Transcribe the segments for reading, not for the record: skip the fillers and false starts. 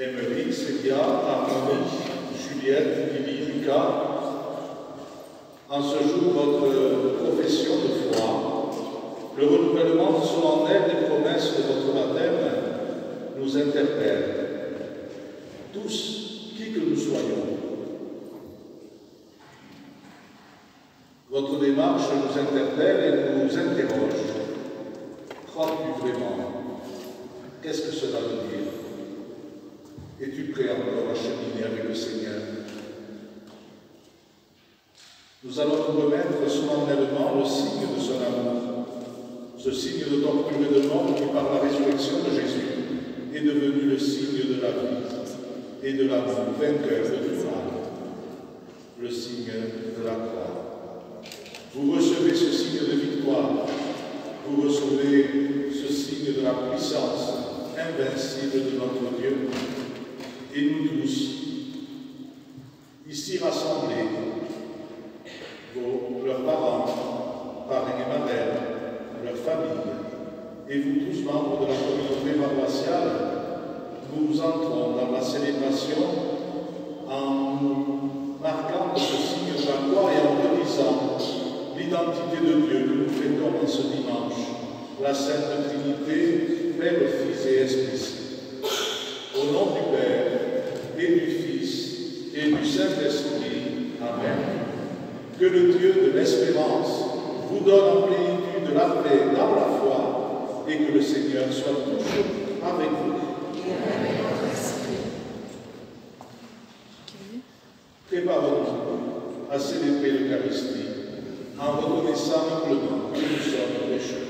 Émeric, Célia, Harmonie, Juliette, Lily, Lucas, en ce jour votre profession de foi, le renouvellement solennel des promesses de votre baptême nous interpelle. Tous, qui que nous soyons, votre démarche nous interpelle et nous interroge. Crois-tu vraiment? Qu'est-ce que cela veut dire? Es-tu prêt encore à cheminer avec le Seigneur? Nous allons nous remettre solennellement le signe de son amour, ce signe de torture et de mort qui, par la résurrection de Jésus, est devenu le signe de la vie et de l'amour vainqueur de tout mal, le signe de la croix. Vous recevez ce signe de victoire, vous recevez ce signe de la puissance invincible de notre Dieu. Et nous tous, ici rassemblés, leurs parents, parrains et marraines, leurs familles, et vous tous membres de la communauté paroissiale, nous entrons dans la célébration en nous marquant de ce signe de la croix et en redisant l'identité de Dieu que nous fêtons en ce dimanche, la Sainte Trinité, Père, Fils et Esprit Saint. Au nom du Père, et du Fils, et du Saint-Esprit. Amen. Que le Dieu de l'espérance vous donne en plénitude la paix dans la foi, et que le Seigneur soit toujours avec vous. Préparons-nous à célébrer l'Eucharistie en reconnaissant humblement que nous sommes pécheurs.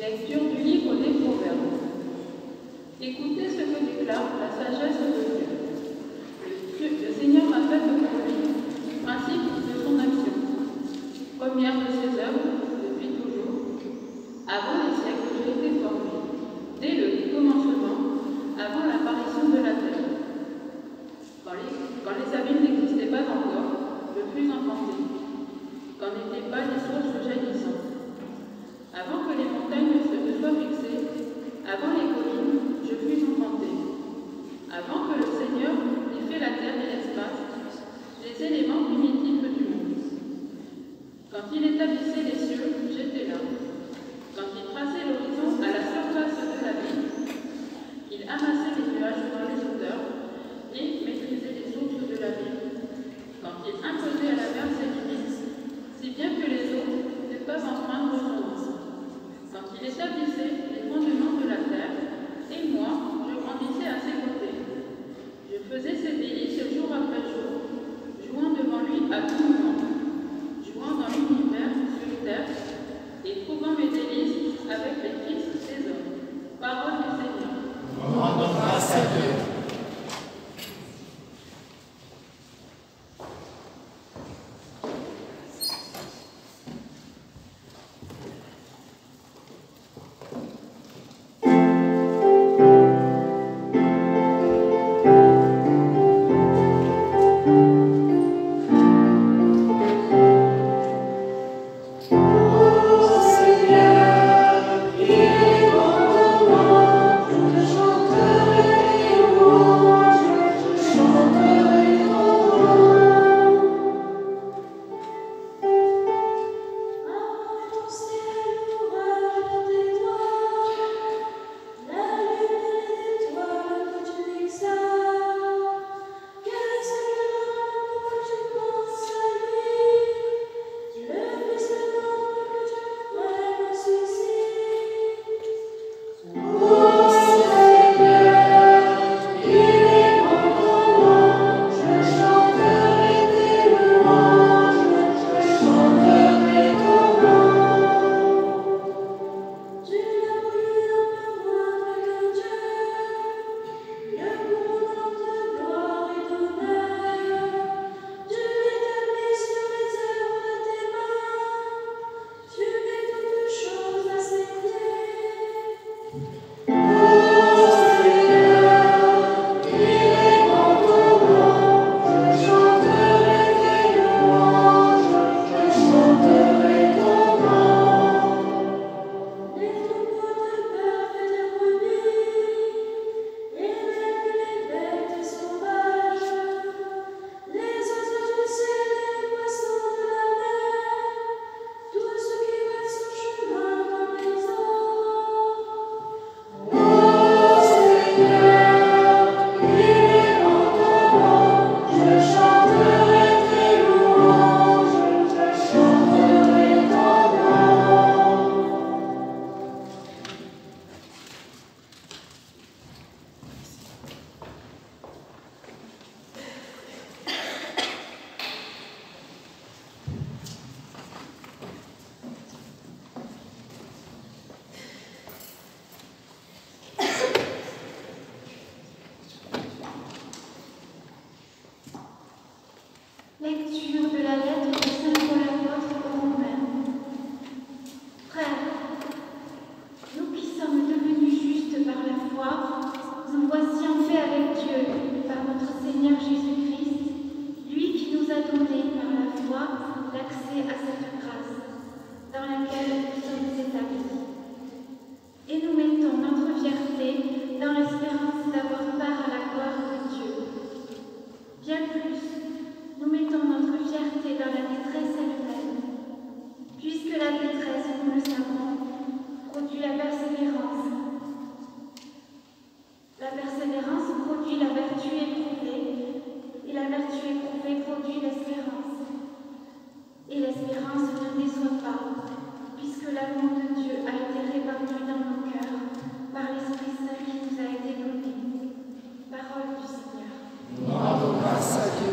Lecture du livre des Proverbes. Écoutez ce que déclare la sagesse de Dieu. Le Seigneur m'a fait pour lui, principe de son action. Première de ses œuvres, depuis toujours. Avant les siècles, j'ai été formé. Dès le commencement, avant l'apparition de la terre. Quand les abîmes n'existaient pas encore, je fus enfanté. Quand n'étaient pas les sources jaillissantes. Avant que les montagnes ne soient fixées, avant les collines, je fus enfanté. Avant que le Seigneur n'ait fait la terre et l'espace, les éléments primitifs du monde. Quand il établissait les cieux, j'étais là. Quand il traçait l'horizon à la surface de la ville, il amassait les nuages dans les hauteurs et maîtrisait les sources de la ville. Quand il imposait à la mer ses limites, si bien que les eaux n'étaient pas enfreindre son nom. Quand il établissait les fondements de la terre, et moi, je grandissais à ses côtés. Je faisais ses délices jour après jour, jouant devant lui à tout moment, jouant dans l'univers sur terre, et trouvant mes délices avec les fils des hommes. Parole du Seigneur. Rendons grâce à Dieu. Lecture de la lettre de Saint Paul apôtre aux Romains. Frères, nous qui sommes devenus justes par la foi, nous voici en paix avec Dieu par notre Seigneur Jésus-Christ, lui qui nous a donné par la foi l'accès à cette grâce dans laquelle nous sommes établis. Et nous mettons notre fierté dans l'espérance d'avoir part à la gloire de Dieu. Bien plus, nous mettons notre fierté dans la détresse elle-même, puisque la détresse, nous le savons, produit la persévérance. La persévérance produit la vertu éprouvée, et la vertu éprouvée produit l'espérance. Et l'espérance ne déçoit pas, puisque l'amour de Dieu a été répandu dans nos cœurs par l'Esprit Saint qui nous a été donné. Parole du Seigneur. Nous rendons grâce à Dieu.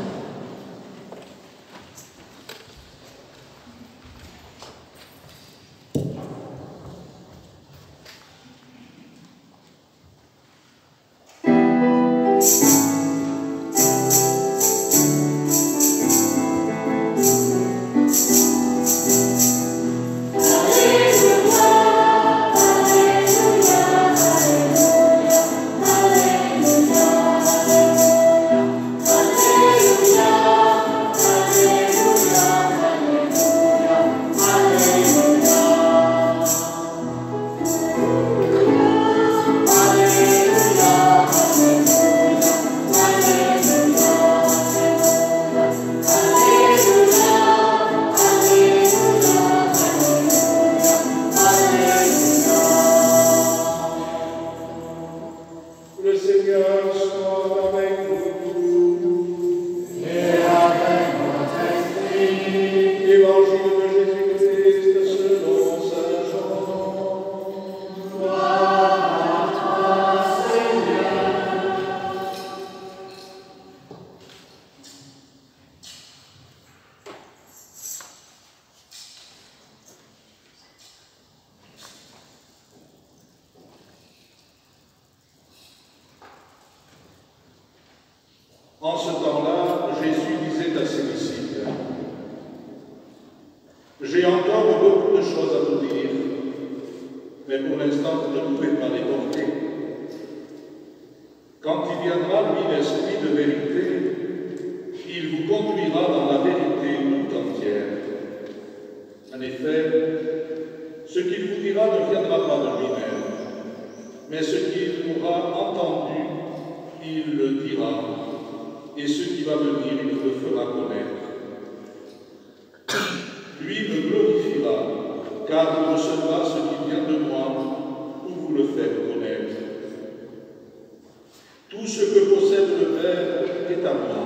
En ce temps-là, Jésus disait à ses disciples, « J'ai encore beaucoup de choses à vous dire, mais pour l'instant, vous ne pouvez pas les porter. Quand il viendra, lui, l'Esprit de vérité, il vous conduira dans la vérité tout entière. En effet, ce qu'il vous dira ne viendra pas de lui-même, mais ce qu'il aura entendu, il le dira, et ce qui va venir, il vous le fera connaître. Lui me glorifiera, car il recevra ce qui vient de moi, pour vous le faire connaître. Tout ce que possède le Père est à moi.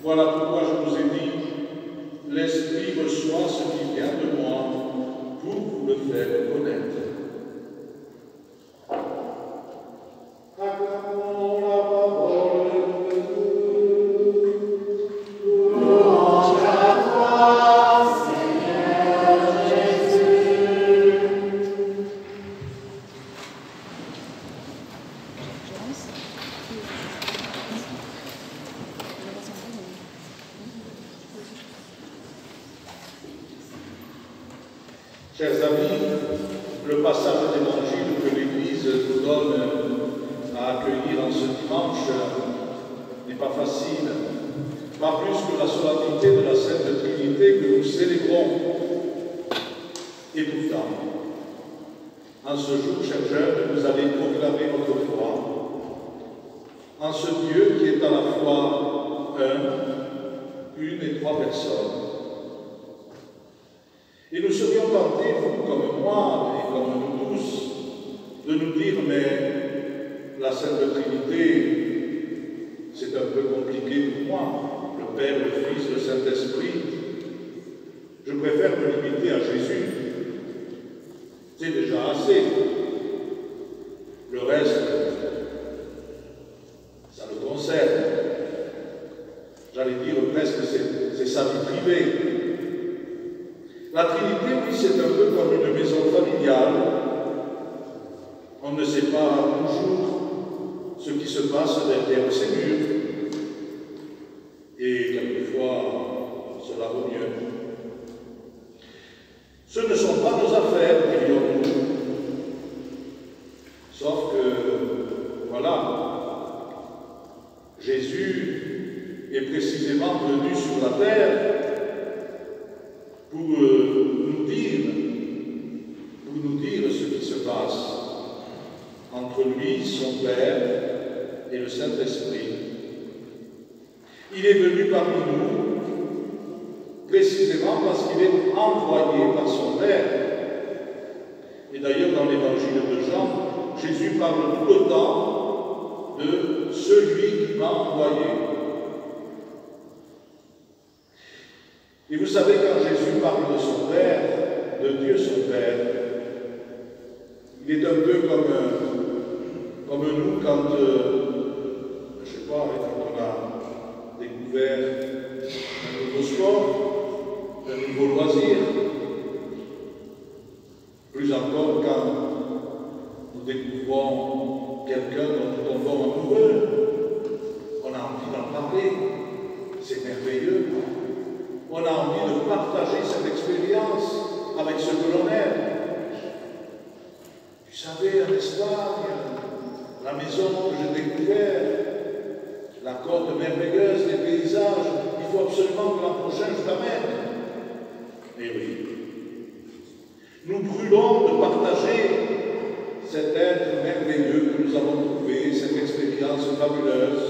Voilà pourquoi je vous ai dit, l'Esprit reçoit ce qui vient de moi, pour vous le faire connaître. Acclamons la parole de Dieu. Louange à toi, Seigneur Jésus. Chers amis, le passage d'évangile que l'Église nous donne à accueillir en ce dimanche n'est pas facile, pas plus que la solennité de la Sainte Trinité que nous célébrons. Et pourtant, en ce jour, chers jeunes, vous allez proclamer votre foi en ce Dieu qui est à la fois un, une et trois personnes. Et nous serions tentés, vous comme moi et comme nous tous, de nous dire, mais la Sainte Trinité, c'est un peu compliqué pour moi, le Père, le Fils, le Saint-Esprit. Je préfère me limiter à Jésus. C'est déjà assez. Le reste, ça le concerne. J'allais dire presque, c'est sa vie privée. La Trinité, oui, c'est un peu comme une maison familiale. On ne sait pas toujours ce qui se passe derrière ces murs. Et quelquefois, cela vaut mieux. Ce ne sont pas nos affaires, dirions-nous. Sauf que, voilà, Jésus est précisément venu sur la terre pour nous dire ce qui se passe entre lui, son Père et le Saint-Esprit. Il est venu parmi nous précisément parce qu'il est envoyé par son Père. Et d'ailleurs, dans l'évangile de Jean, Jésus parle tout le temps de celui qui m'a envoyé. Et vous savez, quand Jésus parle de son Père, de Dieu son Père, il est un peu comme nous quand, je ne sais pas, quand on a découvert un nouveau sport, un nouveau loisir. Plus encore quand nous découvrons quelqu'un dont nous tombons amoureux, on a envie d'en parler, c'est merveilleux. On a envie de partager cette expérience avec ceux que l'on aime. Vous savez, en Espagne, la maison que j'ai découverte, la côte merveilleuse, les paysages, il faut absolument que l'an prochain je t'amène. Eh oui. Nous brûlons de partager cet être merveilleux que nous avons trouvé, cette expérience fabuleuse.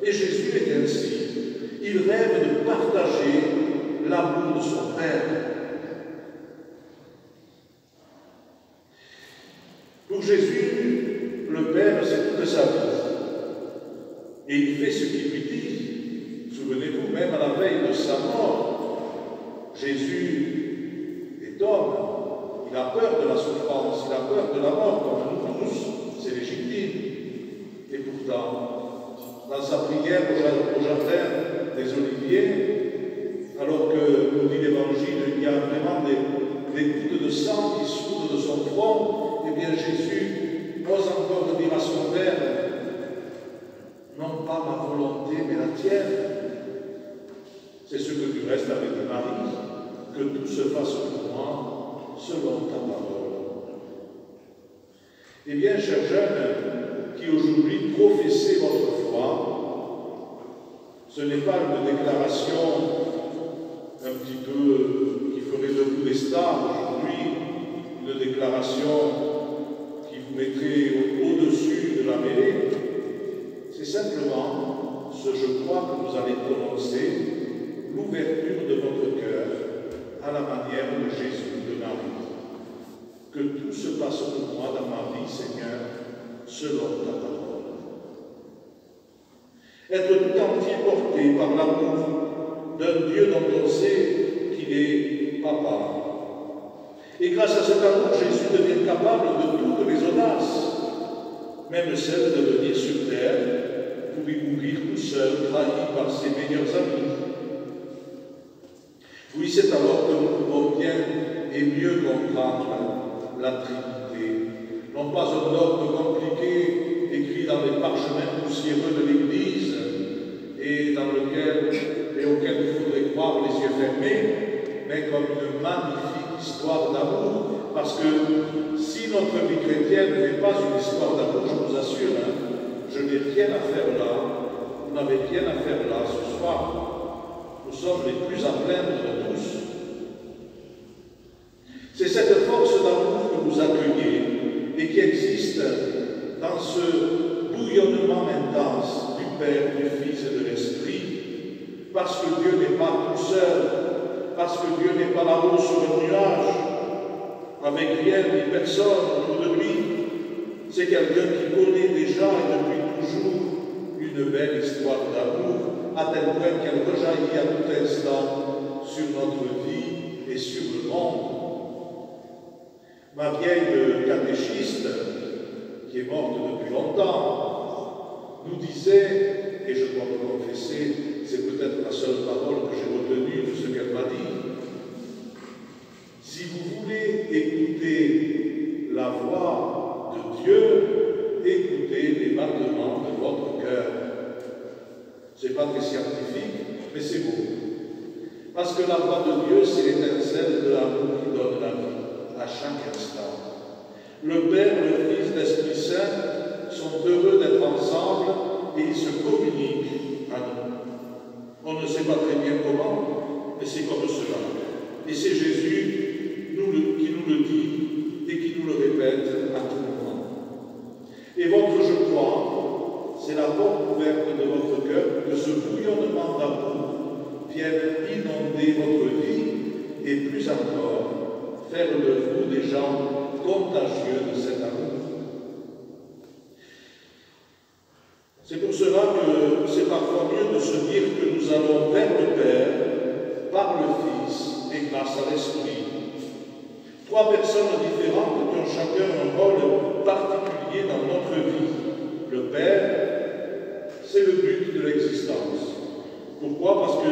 Et Jésus est ainsi. Il rêve de partager l'amour de son Père. Pour Jésus, le Père, c'est toute sa vie. Et il fait ce qu'il lui dit. Souvenez-vous, même à la veille de sa mort, Jésus est homme. Il a peur de la souffrance, il a peur de la mort, comme nous tous. C'est légitime. Et pourtant, dans sa prière au jardin des Oliviers, alors que, nous dit l'Évangile, il y a vraiment des gouttes de sang qui sourdent de son front, eh bien Jésus ose encore dire à son Père, non pas ma volonté, mais la tienne. C'est ce que tu restes avec Marie, que tout se fasse pour moi selon ta parole. Eh bien, chers jeunes qui aujourd'hui professez votre foi, ce n'est pas une déclaration un petit peu qui ferait de vous des stars aujourd'hui, une déclaration qui vous mettrait au-dessus de la mêlée. C'est simplement ce je crois que vous allez prononcer, l'ouverture de votre cœur à la manière de Jésus, de Marie. Que tout se passe pour moi dans ma vie, Seigneur, selon ta parole. Être tout entier porté par l'amour d'un Dieu dont on sait qu'il est Papa. Et grâce à cet amour, Jésus devient capable de toutes les audaces, même celle de venir sur terre pour y mourir tout seul, trahi par ses meilleurs amis. Oui, c'est alors que nous pouvons bien et mieux comprendre la Trinité. Non pas un dogme compliqué écrit dans les parchemins poussiéreux de l'Église et auquel il faudrait croire les yeux fermés, mais comme une magnifique histoire d'amour. Parce que si notre vie chrétienne n'est pas une histoire d'amour, je vous assure, je n'ai rien à faire là, vous n'avez rien à faire là ce soir. Nous sommes les plus à plaindre de tous. C'est cette force d'amour que vous accueillez et qui existe dans ce bouillonnement intense du Père, du Fils et de l'Esprit, parce que Dieu n'est pas tout seul, parce que Dieu n'est pas là-haut sur un nuage, avec rien ni personne autour de lui. C'est quelqu'un qui connaît déjà et depuis toujours une belle histoire d'amour, à tel point qu'elle rejaillit à tout instant sur notre vie et sur le monde. Ma vieille catéchiste, qui est morte depuis longtemps, nous disait, et je dois me confesser, c'est peut-être la seule parole que j'ai retenue de ce qu'elle m'a dit, si vous voulez écouter la voix de Dieu, écoutez les battements de votre cœur. C'est pas très scientifique, mais c'est beau. Parce que la voix de Dieu, c'est l'étincelle de l'amour qui donne la vie à chaque instant. Le Père, le Fils, l'Esprit Saint sont heureux d'être ensemble et ils se communiquent à nous. On ne sait pas très bien comment, mais c'est comme cela. Et c'est Jésus qui nous le dit et qui nous le répète à tout moment. Et votre je crois, c'est la porte ouverte de votre cœur pour que ce bouillonnement d'amour vienne inonder votre vie et plus encore, faire de vous des gens contagieux de cet amour. C'est pour cela que c'est parfois mieux de se dire que nous allons vers le Père, par le Fils et grâce à l'Esprit. Trois personnes différentes qui ont chacun un rôle particulier dans notre vie. Le Père, c'est le but de l'existence. Pourquoi? Parce que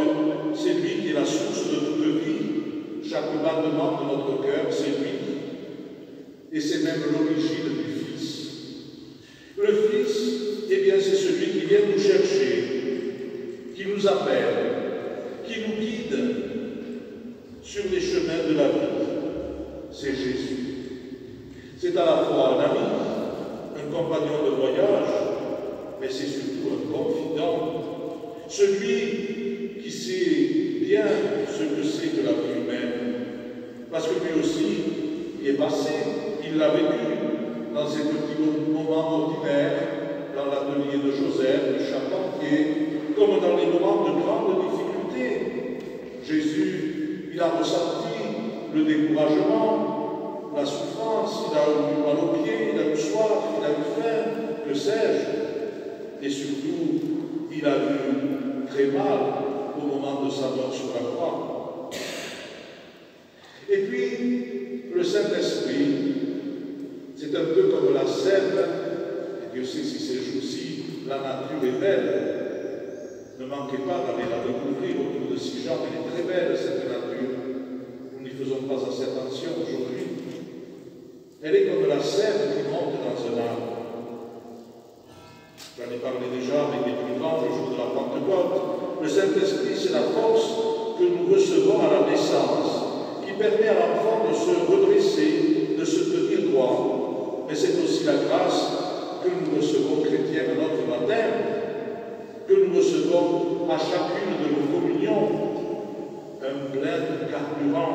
c'est lui qui est la source de toute vie. Chaque battement de notre cœur, c'est lui. Et c'est même l'origine du Fils. Le Fils, eh bien, c'est celui qui vient nous chercher, qui nous appelle, qui nous guide sur les chemins de la vie. C'est Jésus. C'est à la fois un ami, un compagnon de voyage, mais c'est surtout un confident. Celui qui sait bien ce que c'est que la vie humaine. Parce que lui aussi, il est passé, il l'a vécu dans ces petits moments ordinaires, dans l'atelier de Joseph, du charpentier, comme dans les moments de grande difficulté. Jésus, il a ressenti le découragement, la souffrance, il a eu mal aux pieds, il a eu soif, il a eu faim, que sais-je. Et surtout, il a eu très mal au moment de sa mort sur la croix. Et puis, le Saint-Esprit, c'est un peu comme la sève, et Dieu sait si ces jours-ci, la nature est belle. Ne manquez pas d'aller la découvrir autour de Sijan, elle est très belle cette nature. Nous n'y faisons pas assez attention aujourd'hui. Elle est comme la sève qui monte dans un arbre. J'en ai parlé déjà avec des plus grands, je voudrais permet à l'enfant de se redresser, de se tenir droit. Mais c'est aussi la grâce que nous recevons, chrétiens, à notre baptême, que nous recevons à chacune de nos communions, un plein de carburant.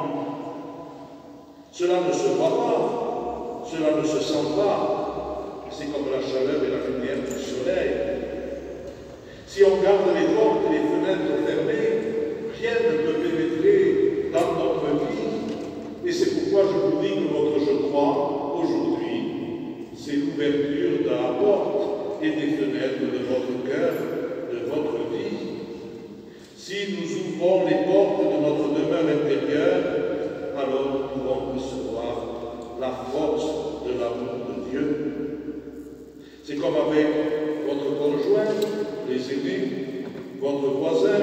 Cela ne se voit pas, cela ne se sent pas. C'est comme la chaleur et la lumière du soleil. Si on garde les portes et les fenêtres fermées, rien ne peut pénétrer dans notre vie. Et c'est pourquoi je vous dis que votre je crois, aujourd'hui, c'est l'ouverture de la porte et des fenêtres de votre cœur, de votre vie. Si nous ouvrons les portes de notre demeure intérieure, alors nous pourrons recevoir la force de l'amour de Dieu. C'est comme avec votre conjoint, les aînés, votre voisin,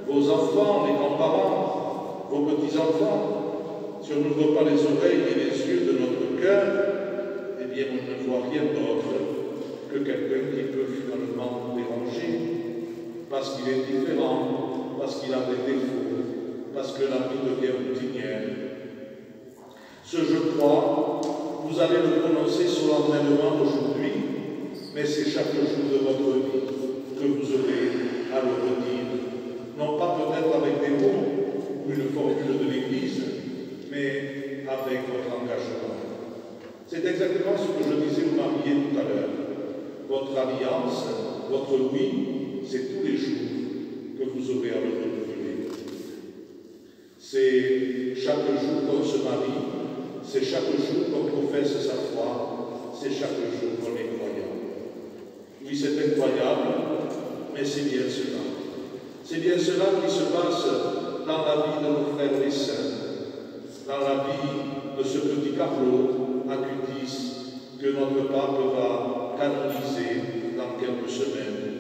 vos enfants, les grands-parents, vos petits-enfants. Si on n'ouvre pas les oreilles et les yeux de notre cœur, eh bien on ne voit rien d'autre que quelqu'un qui peut finalement nous déranger, parce qu'il est différent, parce qu'il a des défauts, parce que la vie devient routinière. Ce je crois, vous allez le prononcer solennellement aujourd'hui, mais c'est chaque jour de votre vie que vous aurez à le redire. Non pas peut-être avec des mots ou une formule de l'Église, mais avec votre engagement. C'est exactement ce que je disais aux mariés tout à l'heure. Votre alliance, votre oui, c'est tous les jours que vous aurez à le renouveler. C'est chaque jour qu'on se marie, c'est chaque jour qu'on professe sa foi, c'est chaque jour qu'on est croyant. Oui, c'est incroyable, mais c'est bien cela. C'est bien cela qui se passe dans la vie de nos frères et sœurs, dans la vie de ce petit Carlo à Cutis que notre pape va canoniser dans quelques semaines.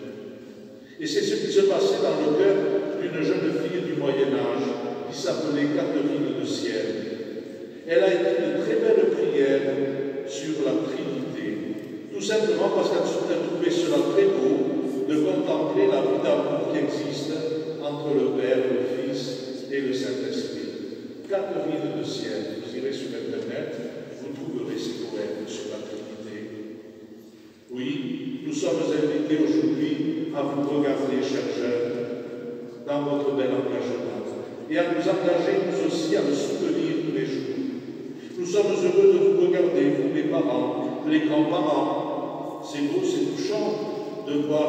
Et c'est ce qui se passait dans le cœur d'une jeune fille du Moyen-Âge qui s'appelait Catherine de Sienne. Elle a écrit de très belles prières sur la Trinité, tout simplement parce qu'elle trouvait cela très beau de contempler la vie d'amour qui existe entre le Père, le Fils et le Saint-Esprit. Catherine de Sienne, vous irez sur Internet, vous trouverez ces poèmes sur la Trinité. Oui, nous sommes invités aujourd'hui à vous regarder, chers jeunes, dans votre bel engagement, et à nous engager, nous aussi, à le soutenir tous les jours. Nous sommes heureux de vous regarder, vous les parents, les grands-parents. C'est beau, c'est touchant de voir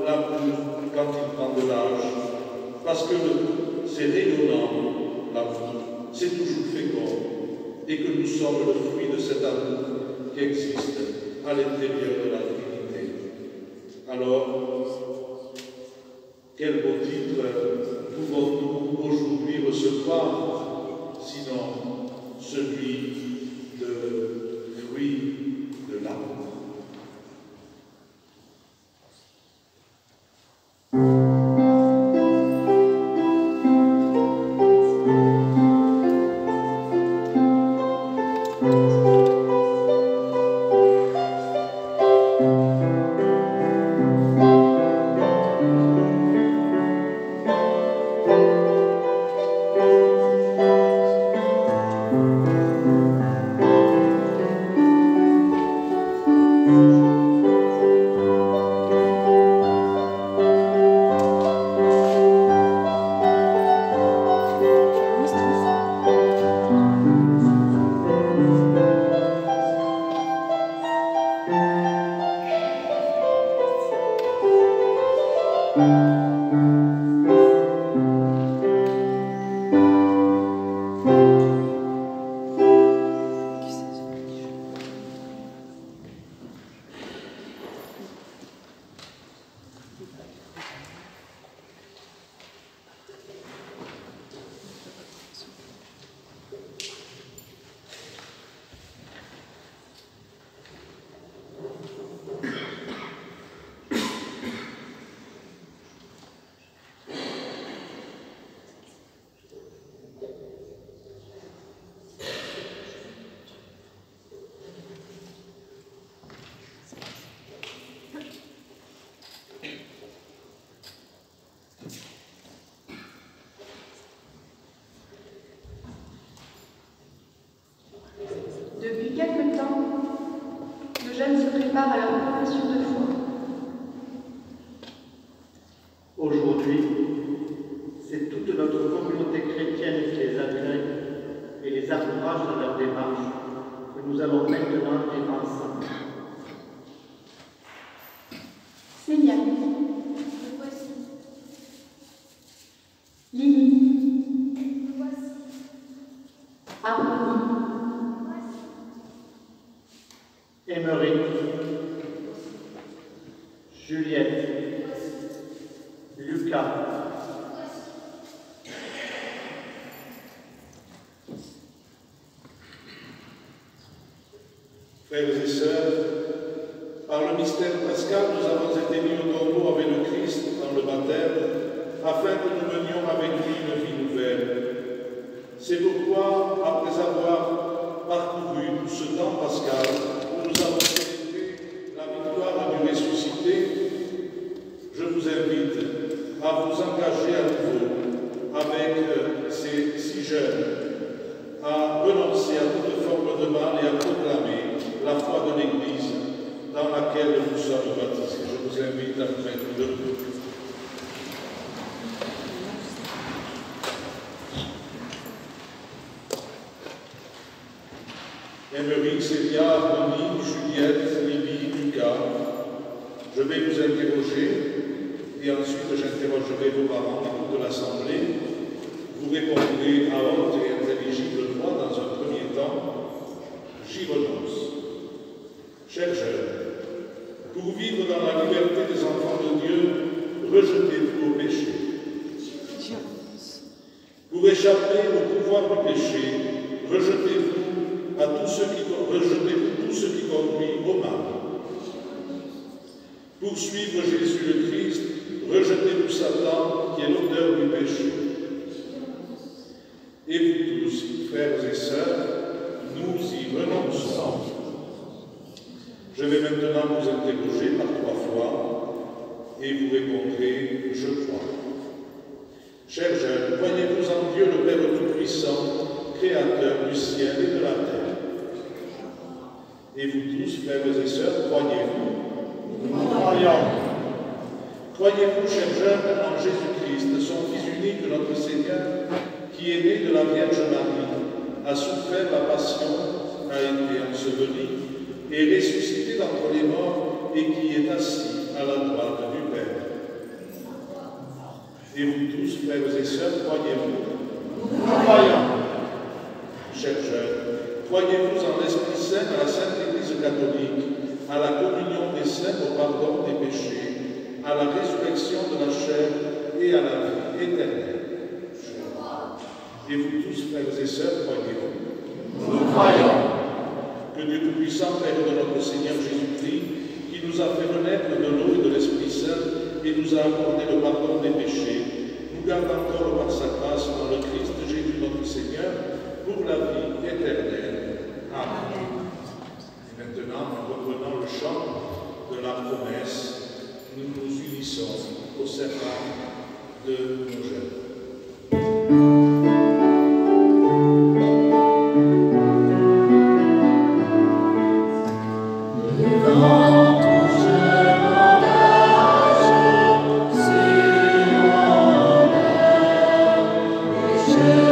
l'amour quand il prend de l'âge. Parce que c'est rayonnant, l'amour, c'est toujours fécond. Et que nous sommes le fruit de cet amour qui existe à l'intérieur de la Trinité. Alors, quel beau titre pouvons-nous aujourd'hui recevoir, sinon celui de fruit de l'amour. leur profession de foi. Aujourd'hui, c'est toute notre communauté chrétienne qui les agrège et les encourage dans leur démarche que nous allons maintenant vivre ensemble. Seigneur, me voici. Lily, me voici. Harmonie, me voici. Émeric, Juliette, Lucas, frères et sœurs, par le mystère pascal, nous avons été mis au tombeau avec le Christ dans le baptême, afin que nous menions avec lui une vie nouvelle. C'est pourquoi, après avoir parcouru tout ce temps pascal, où nous avons célébré la victoire du ressuscité, je vous invite à vous engager à nouveau avec ces si jeunes, à renoncer à toute forme de mal et à proclamer la foi de l'Église dans laquelle nous sommes baptisés. Je vous invite à vous mettre debout. Émeric, Célia, Harmonie, Juliette, Lily, Lucas, je vais vous interroger et ensuite j'interrogerai vos parents et toute l'Assemblée. Vous répondrez à haute et intelligible voix dans un premier temps. J'y renonce. Chers jeunes, pour vivre dans la liberté des enfants de Dieu, rejetez-vous au péché. Pour échapper au pouvoir du péché, rejetez-vous tout ce qui conduit au mal. Pour suivre Jésus le Christ, rejetez-vous Satan qui est l'auteur du péché. Et vous tous, frères et sœurs, nous y renonçons. Je vais maintenant vous interroger par 3 fois et vous répondrez « Je crois ». Chers jeunes, croyez-vous en Dieu le Père Tout-Puissant, Créateur du ciel et de la terre? Et vous tous, frères et sœurs, croyez-vous? nous croyons. Croyez-vous, chers jeunes, en Jésus-Christ, son Fils unique, notre Seigneur, qui est né de la Vierge Marie, a souffert la passion, a été enseveli et ressuscité d'entre les morts et qui est assis à la droite du Père? Et vous tous, frères et sœurs, croyez-vous? Nous croyons. Chers jeunes, croyez-vous en l'Esprit Saint, à la Sainte Église catholique, à la communion des saints au pardon des péchés, à la résurrection de la chair et à la vie éternelle? Et vous tous, frères et sœurs, croyez-vous? Nous croyons. Que Dieu Tout-Puissant, Père de notre Seigneur Jésus-Christ, qui nous a fait renaître de l'eau et de l'Esprit Saint et nous a accordé le pardon des péchés, nous garde encore par sa grâce dans le Christ Jésus notre Seigneur, pour la vie éternelle. Amen. Et maintenant, en reprenant le chant de la promesse, nous nous unissons au serment de nos jeunes. Je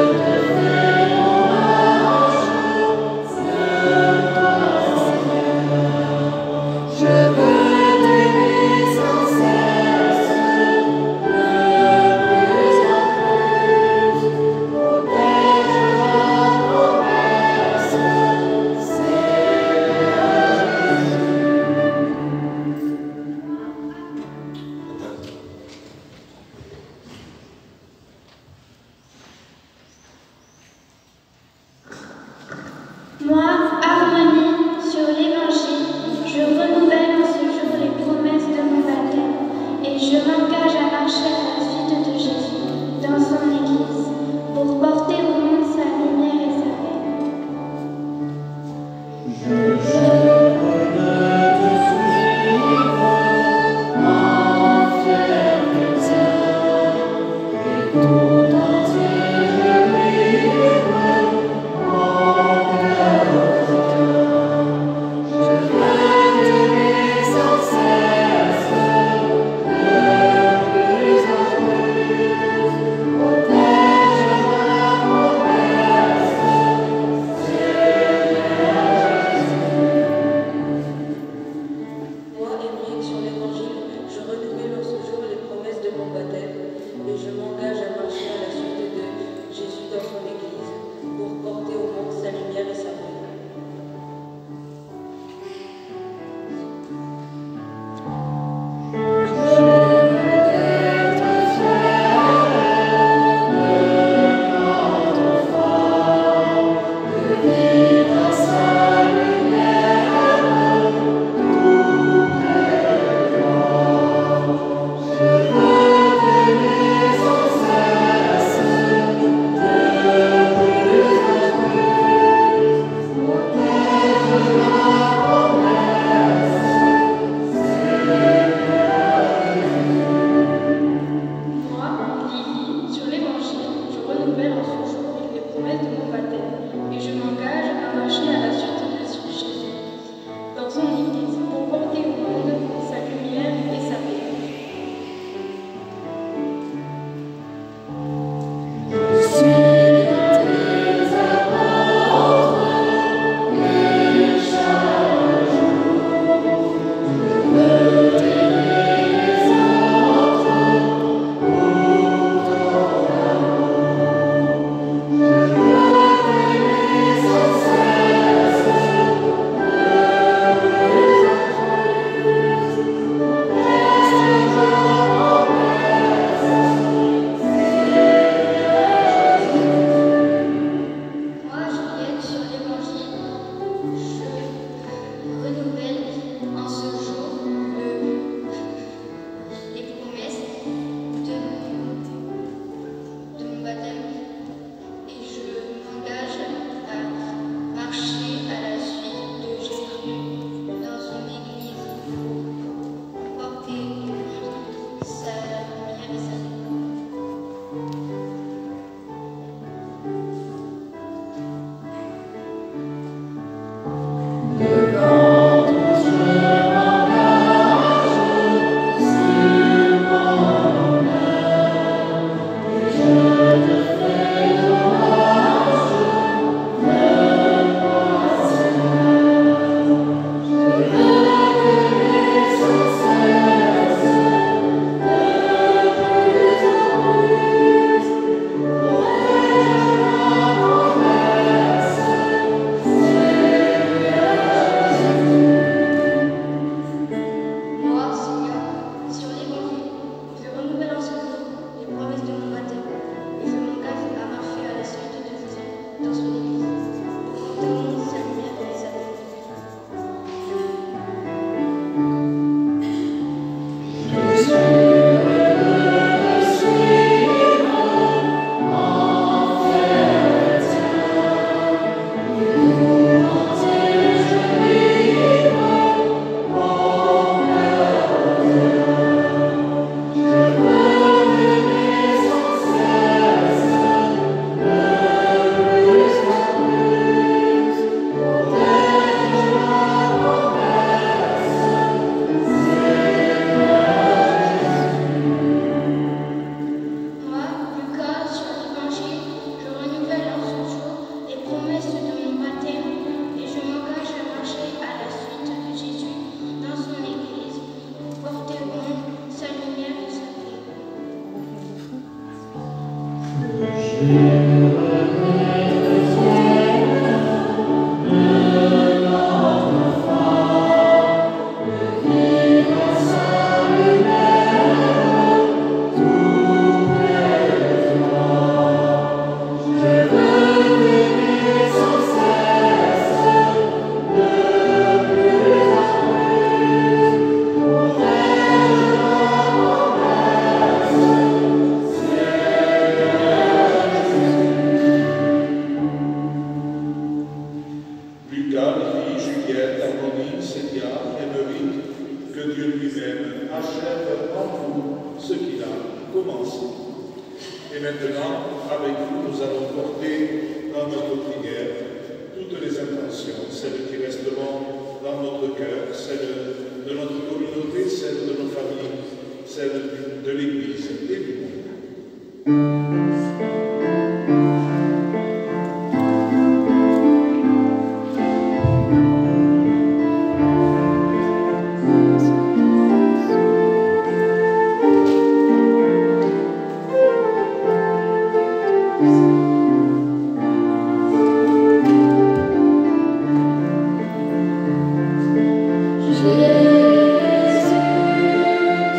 Jésus,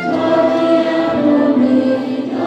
toi qui as nommé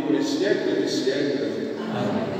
pour les siècles des siècles. Amen.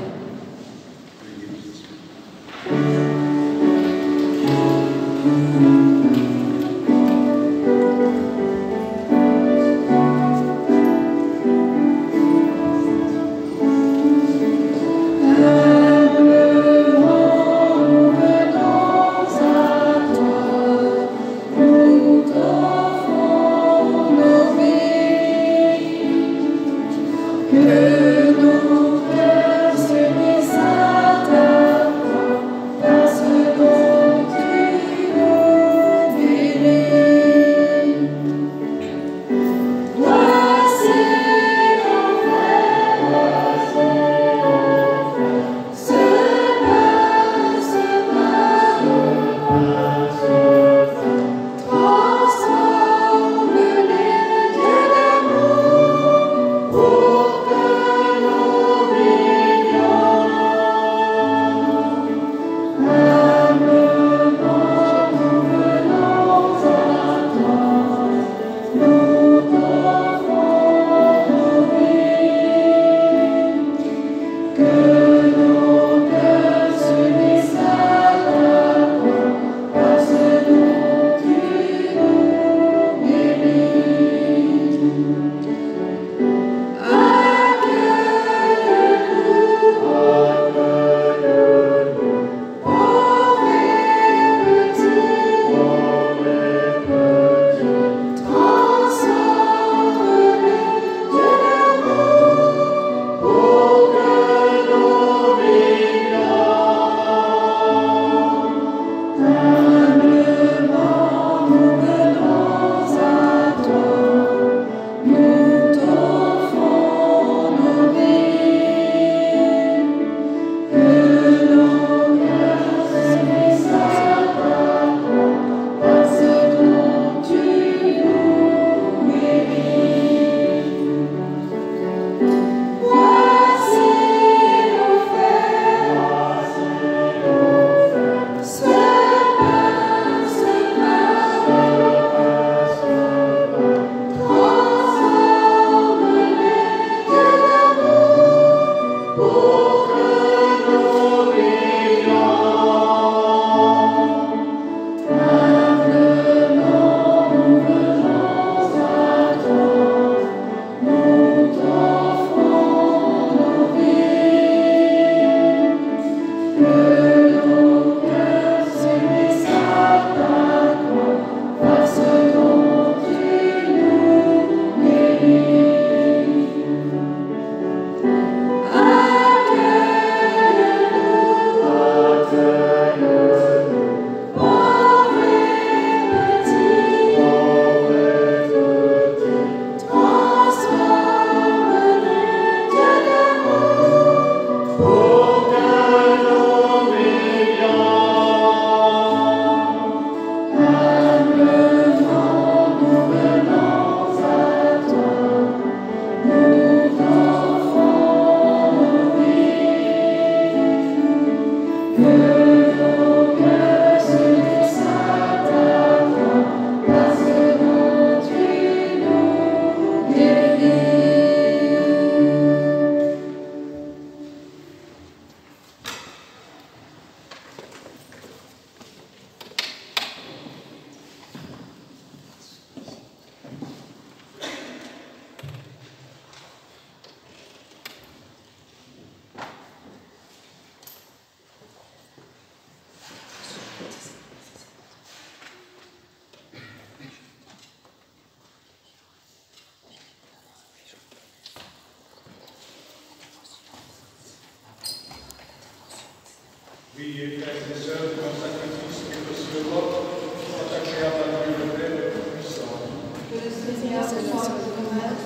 Priez, frères et sœurs, que mon sacrifice est aussi le vôtre, soit agréable à Dieu le Père Tout-Puissant. Que le Seigneur soit le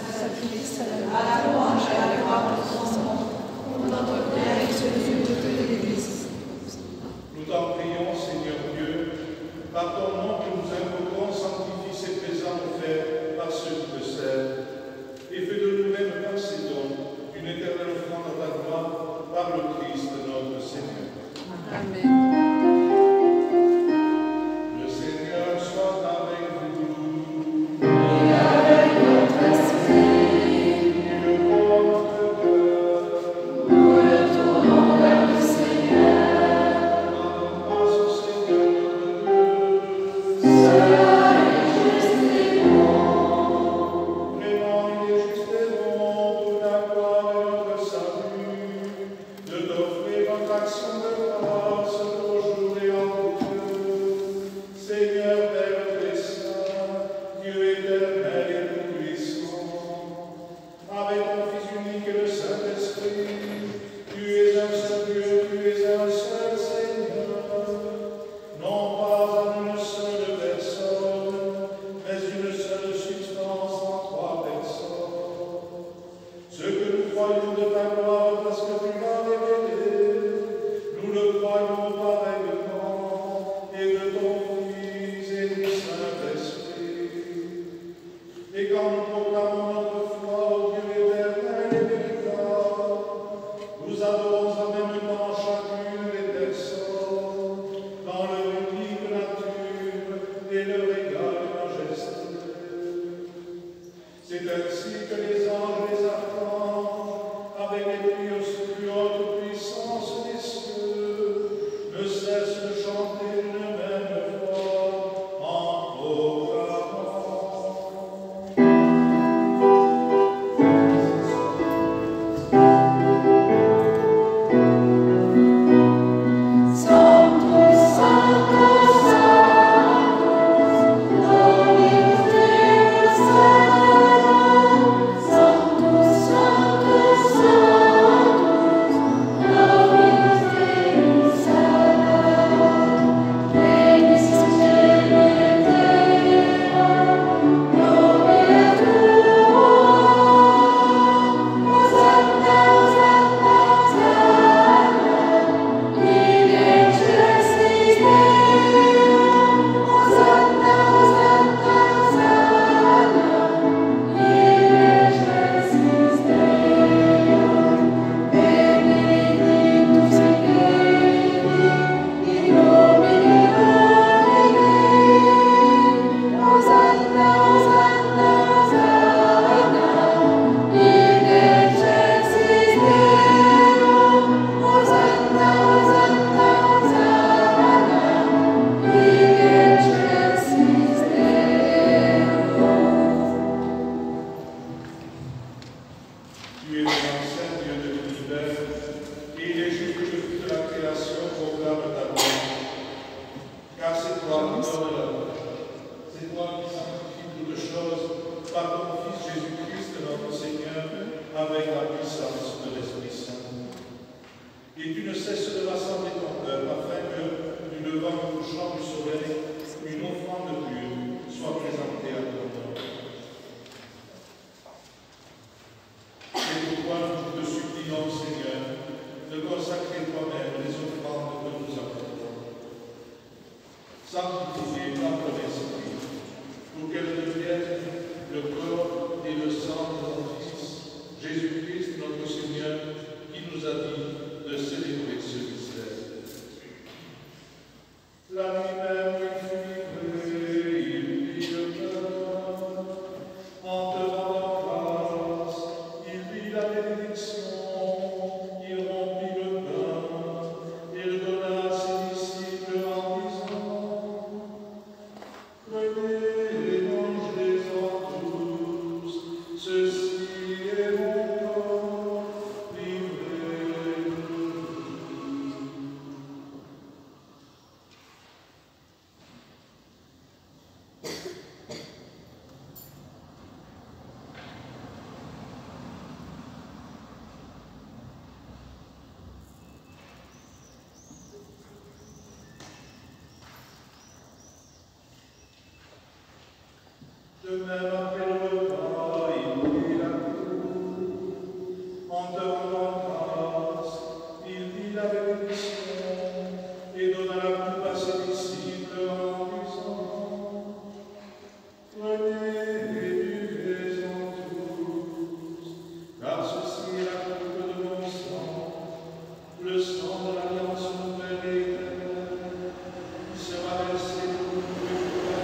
sacrifice à la louange et à la gloire de son nom, pour notre Père et celui de toute l'Église. Nous t'en prions, Seigneur Dieu, par ton nom que nous invoquons, sanctifie ces présents offerts par ceux qui te servent, et fais de nous-mêmes par ces dons une éternelle offrande à ta gloire par le Christ notre Seigneur. Amen. Le Seigneur soit avec vous. Et avec notre esprit. Et le roi notre unique et le Saint-Esprit, tu es un seul Dieu, tu es un seul Seigneur, non pas en une seule personne, mais une seule substance en trois personnes. Ce que nous croyons de ta gloire parce que tu l'as révélé, nous le croyons pareillement, et de ton Fils et du Saint-Esprit. Et quand nous proclamons notre foi au Dieu éternel et véritable, nous adorons en même temps chacune des personnes, dans leur unique nature et leur égale majesté. C'est ainsi que les anges et les archanges, avec les plus hautes puissances des cieux, ne cessent de chanter d'une même voix en proclamant. Sanctus, Sanctus, Sanctus, Dominus Deus Sabaoth. Sanctus, Sanctus, Sanctus, Dominus Deus Sabaoth. Regnis in cielo et terra, gloria tua. Hosanna, Hosanna, Hosanna, in excelsis Deo. Hosanna, Hosanna, Hosanna, in excelsis Deo. Benedictus in nomine Domini. Hosanna, Hosanna, Hosanna, in excelsis Deo. Hosanna, Hosanna, Hosanna, in excelsis Deo. Tu es le Saint Dieu de l'univers, et les jours de toute la création proclament ta gloire. Car c'est toi qui donnes la vie. C'est toi qui sanctifies toutes choses par ton Fils Jésus-Christ, notre Seigneur, avec la puissance de l'Esprit Saint. Et tu ne cesses de rassembler ton peuple afin que, du levant au couchant du soleil, une offrande pure soit présentée à ton nom. C'est pourquoi nous te supplions, Seigneur, de consacrer toi-même les offrandes que nous apportons. Sanctifiées par ton esprit, pour qu'elles deviennent le corps et le sang de ton Fils, Jésus-Christ, notre Seigneur, qui nous a dit de célébrer ce mystère. La nuit même, il fut livré, il prit le pain. En te rendant grâce, il fit la bénédiction, il rompit le pain et le donna à ses disciples en disant: Prenez et mangez-en tous, ceci est mon corps livré pour vous. De même, après le repas, il prit la coupe. En te rendant grâce, il dit la bénédiction et donna la coupe à ses disciples en disant: Prenez et buvez-en tous, car ceci est la coupe de mon sang, le sang de l'alliance nouvelle et éternelle, qui sera versé pour vous et pour la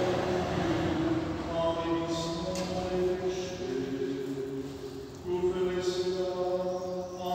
en rémission des péchés. Vous ferez cela en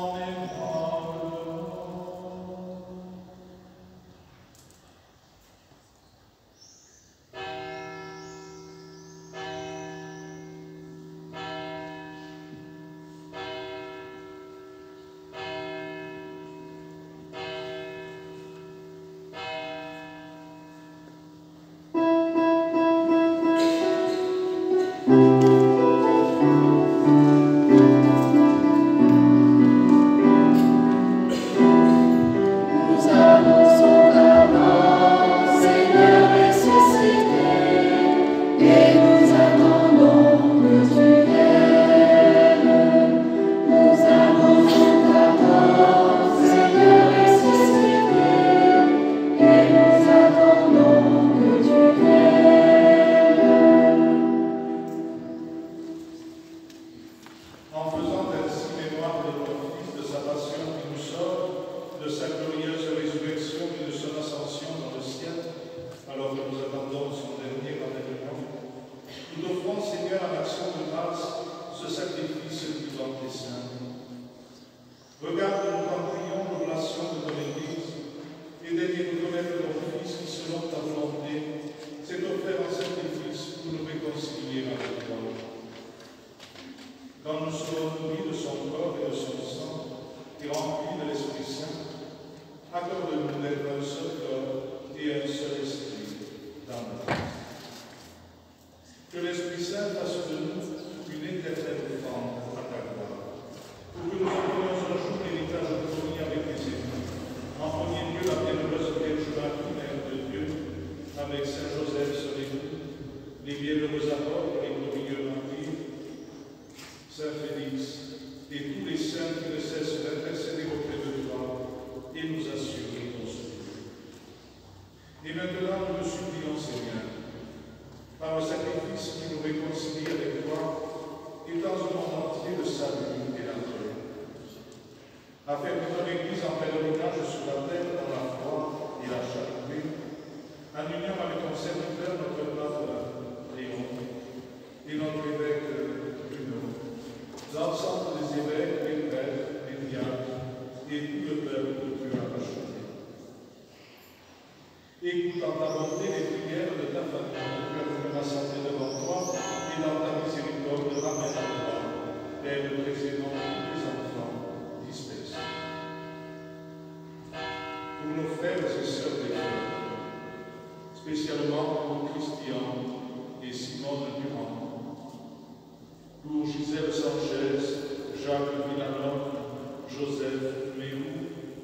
Regarde, nous t'en prions, l'oblation de ton Église, et daigne nous connaître ton Fils qui, selon ta volonté, s'est offert en sacrifice pour nous réconcilier avec toi. Quand nous serons nourris de son corps et de son sang, et remplis de l'Esprit Saint, accorde-nous d'être un seul corps et un seul esprit dans le Christ. Que l'Esprit Saint fasse de nous une éternelle offrande à ta gloire, pour que nous obtenions un jour l'héritage promis avec les élus. En premier lieu, la bienheureuse Vierge Marie, Mère de Dieu, avec Saint Joseph, son époux, les bienheureux apôtres, les glorieux martyrs, Saint Félix, et tous les saints qui ne cessent d'intercéder auprès de toi et nous assurer ton secours. Et maintenant, nous te supplions, Seigneur, par le sacrifice qui nous réconcilie avec toi, étends au monde entier le salut et la paix. Afin que ton Église en pèlerinage sur la terre dans la foi et la charité, en union avec ton serviteur, notre pape Léon, et notre évêque Bruno, l'ensemble des évêques, les prêtres, les diacres, et tout le peuple que tu as racheté. Écoute en ta bonté les prières de ta famille que tu as voulu rassembler devant toi, et dans ta miséricorde ramène à toi, Père précédent tous les enfants dispersés. Pour nos frères et sœurs des cœurs, spécialement pour Christian et Simone Durand, pour Gisèle Sanchez, Jacques Villanov, Joseph Méhou,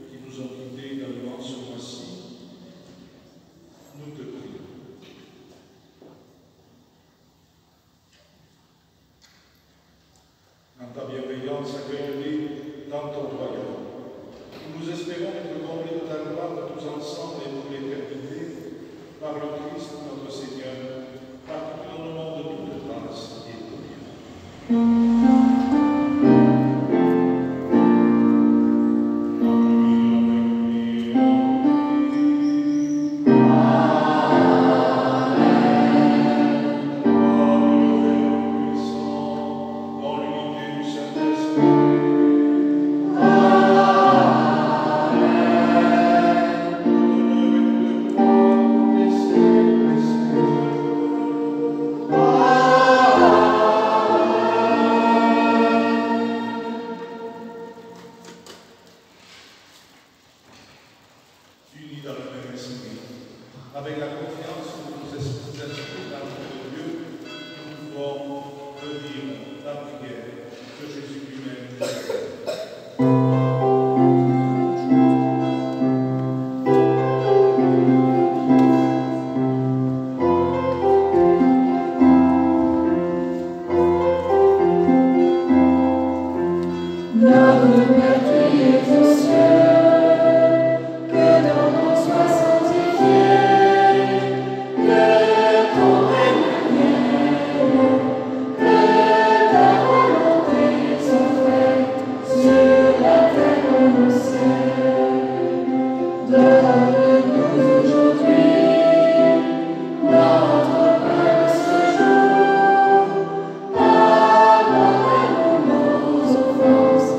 qui nous ont quittés également ce mois-ci, nous te prions. Dans ta bienveillance, accueille-les dans ton royaume. Nous espérons être comblés de ta gloire tous ensemble et pour l'éternité, par le Christ notre Seigneur, par qui nous demandons de toute grâce et tout bien. Pardonne-nous nos offenses,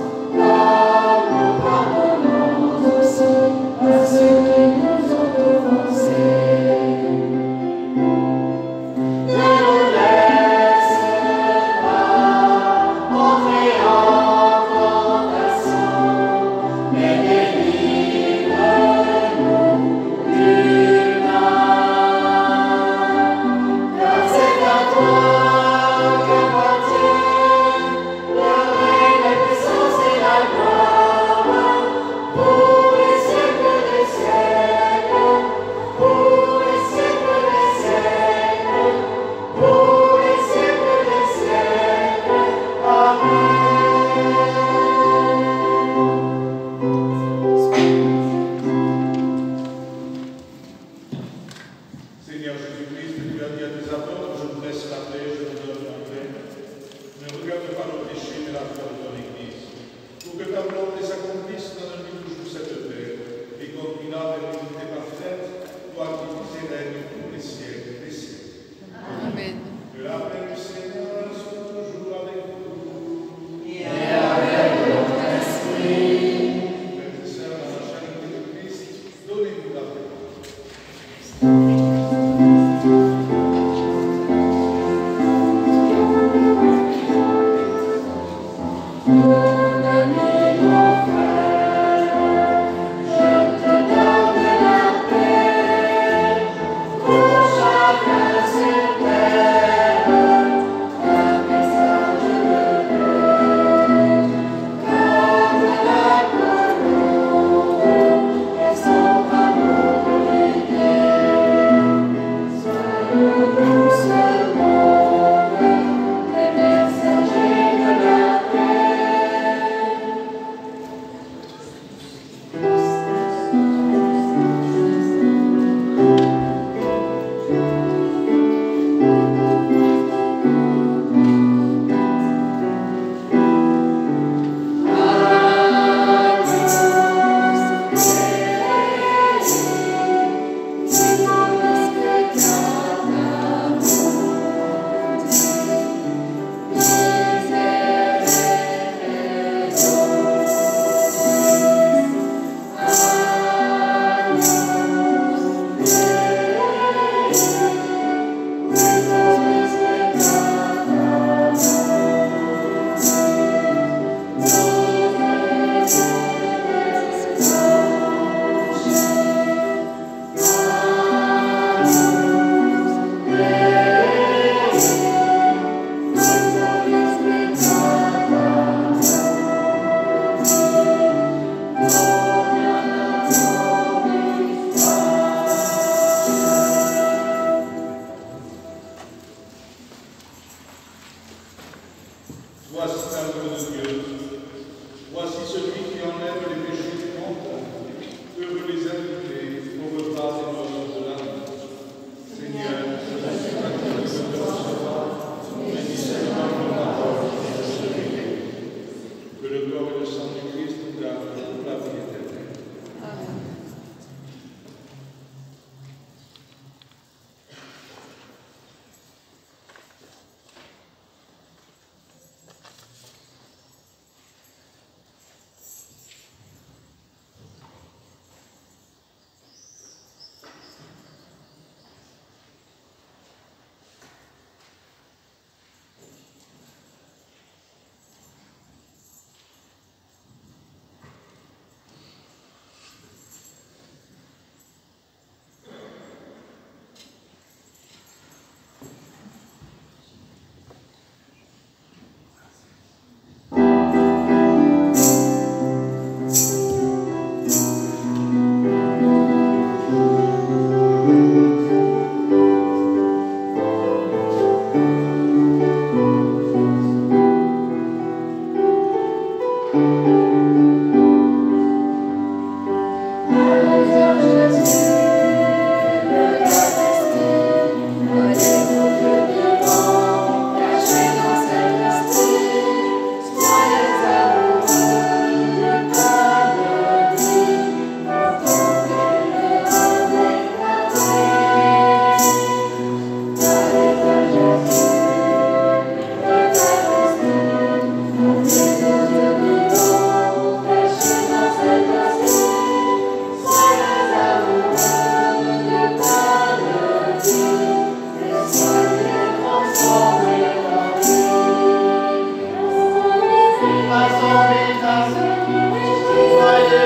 le sang du Christ nous garde pour la vie éternelle. Amen. Soyez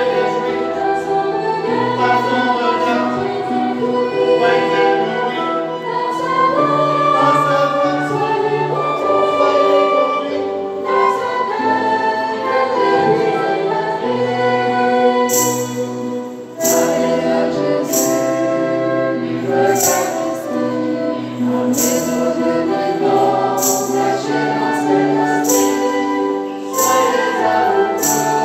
à vous.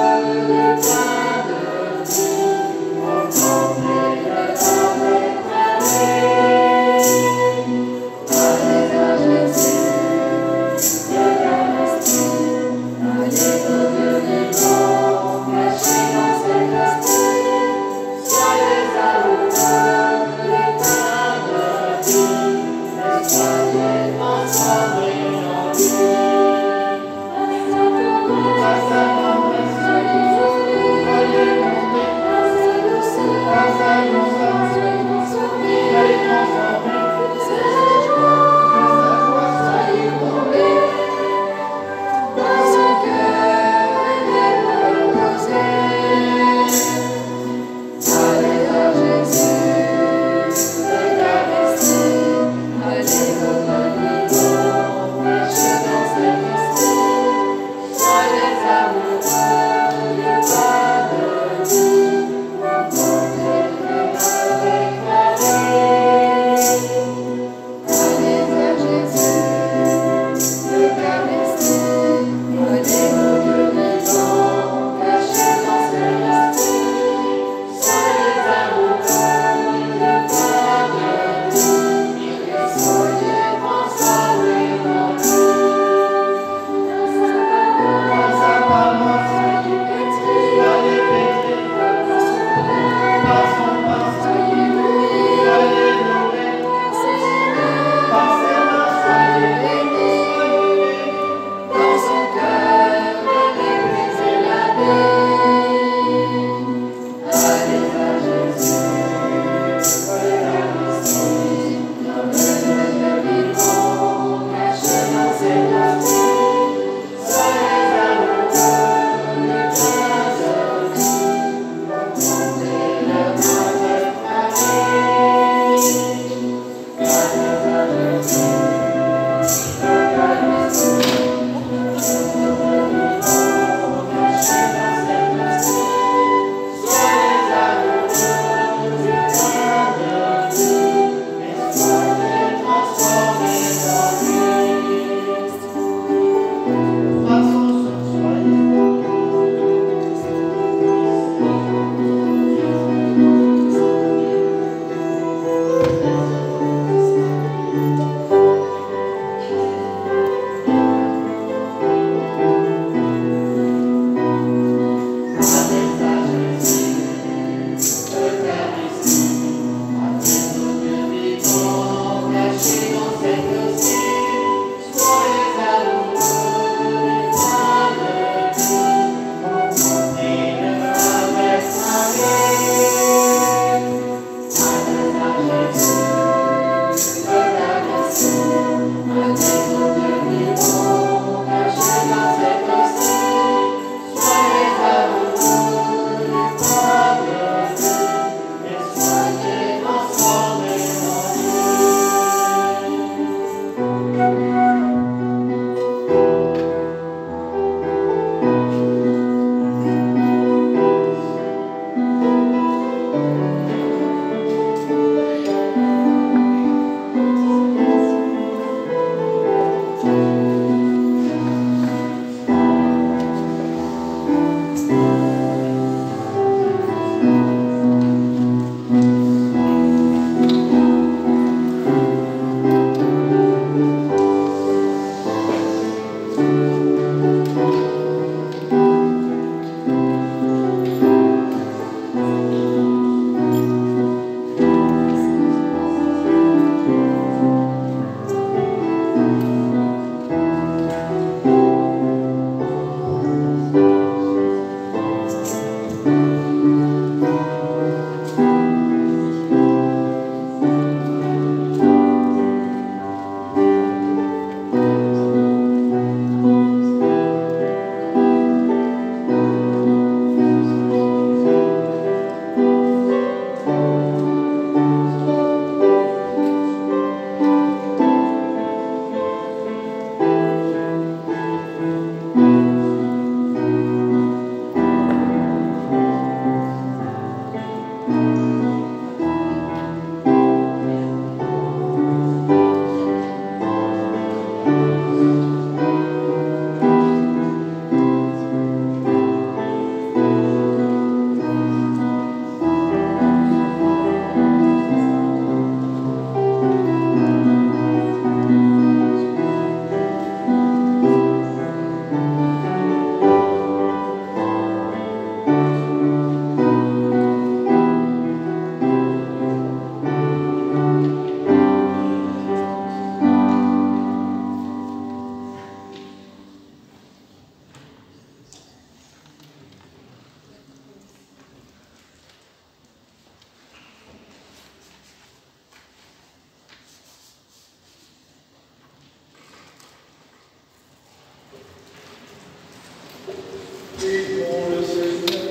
Prions le Seigneur.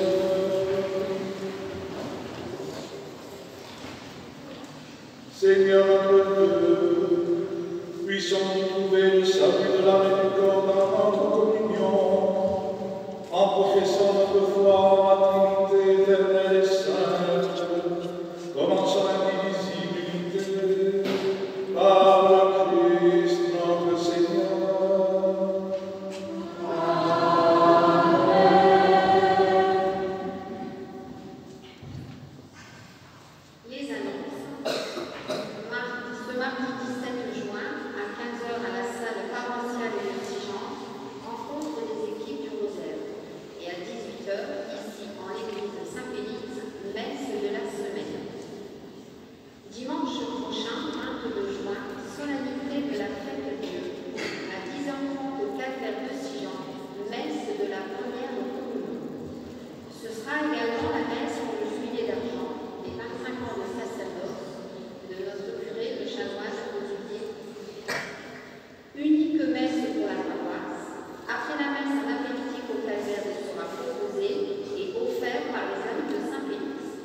Seigneur notre Dieu, puissons-nous trouver le salut de l'âme et du corps dans notre communion, en professant notre foi en la Trinité éternelle et sainte, comme en son indivisible unité, par le Christ notre Seigneur. Les annonces. Ce mardi 17 juin, à 15h à la salle paroissiale de Saint-Jean, rencontre des équipes du Rosaire. Et à 18h, ici en l'église Saint-Félix, messe de la semaine. Dimanche prochain, 22 juin, solennité de la fête de Dieu. À 10h30 au calvaire de Saint-Jean, messe de la première communion. Ce sera également la messe pour le juillet d'argent, les 25 ans de sacerdoce de notre curé de Chanoise-Rosier. Unique messe pour la paroisse. Après la messe, un apéritif au calvaire sera proposé et offert par les amis de Saint-Félix.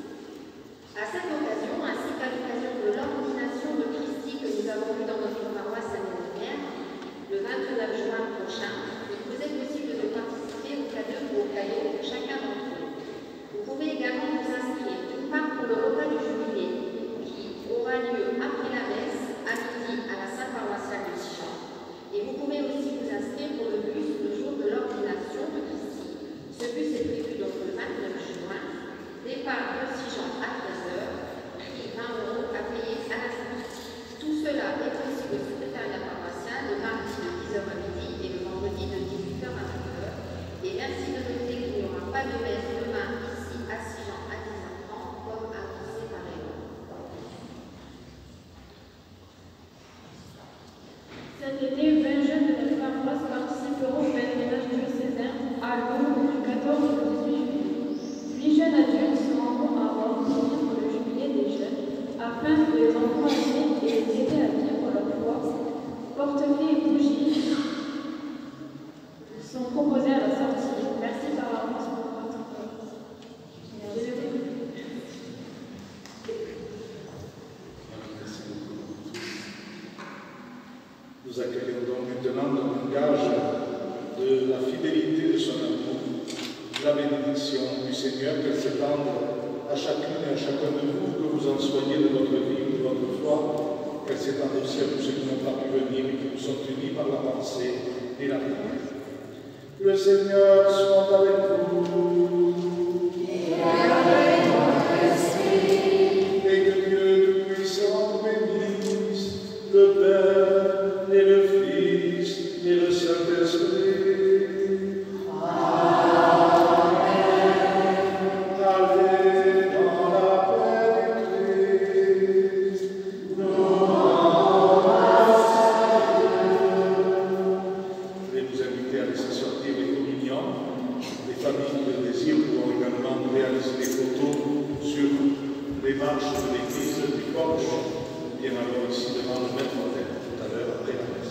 À cette occasion, ainsi qu'à l'occasion de l'ordination de Christi que nous avons eue dans notre paroisse l'année dernière, le 29 juin prochain, il vous est possible de participer au cadeau de chacun d'entre vous. Vous pouvez également vous inscrire d'une part pour le repas du jubilé qui aura lieu après la messe à midi à la salle paroissiale de Saint-Jean. Et vous pouvez aussi vous inscrire pour le bus le jour de l'ordination de Christi. Ce bus est prévu donc le 29 juin, départ de Saint-Jean à 13h, prix 20 € à payer à la sortie. Tout cela est possible au secrétariat paroissial le mardi de 10h à midi et le vendredi de 18h à 20h. Et merci de noter qu'il n'y aura pas de messe demain ici à Saint-Jean à 10h30 comme annoncé par elle. Cet été, 20 jeunes de la paroisse participeront au pèlerinage diocésain à Lyon du 14 au 18 juillet. 8 jeunes adultes se rendront à Rome pour vivre le jubilé des jeunes afin de les encourager et les aider à vivre leur foi. Porte-clés et bougies sont proposés à la sortie. Merci par avance pour votre attention. Nous accueillons donc maintenant comme gage de la fidélité de son amour, la bénédiction du Seigneur, qu'elle s'étende à chacune et à chacun de vous, que vous en soyez de votre vie ou de votre foi, qu'elle s'étende aussi à tous ceux qui n'ont pas pu venir et qui nous sont unis par la pensée et la prière. Le Seigneur soit avec vous. Et que Dieu Tout-Puissant bénisse le Père et le Fils et le Saint-Esprit. Allez dans la paix du Christ. Nous Je vais vous inviter à laisser sortir les communions, les familles qui allons réaliser des photos sur les marches de l'église du Porche. Bien alors ici devant le maître-autel, tout à l'heure après la messe.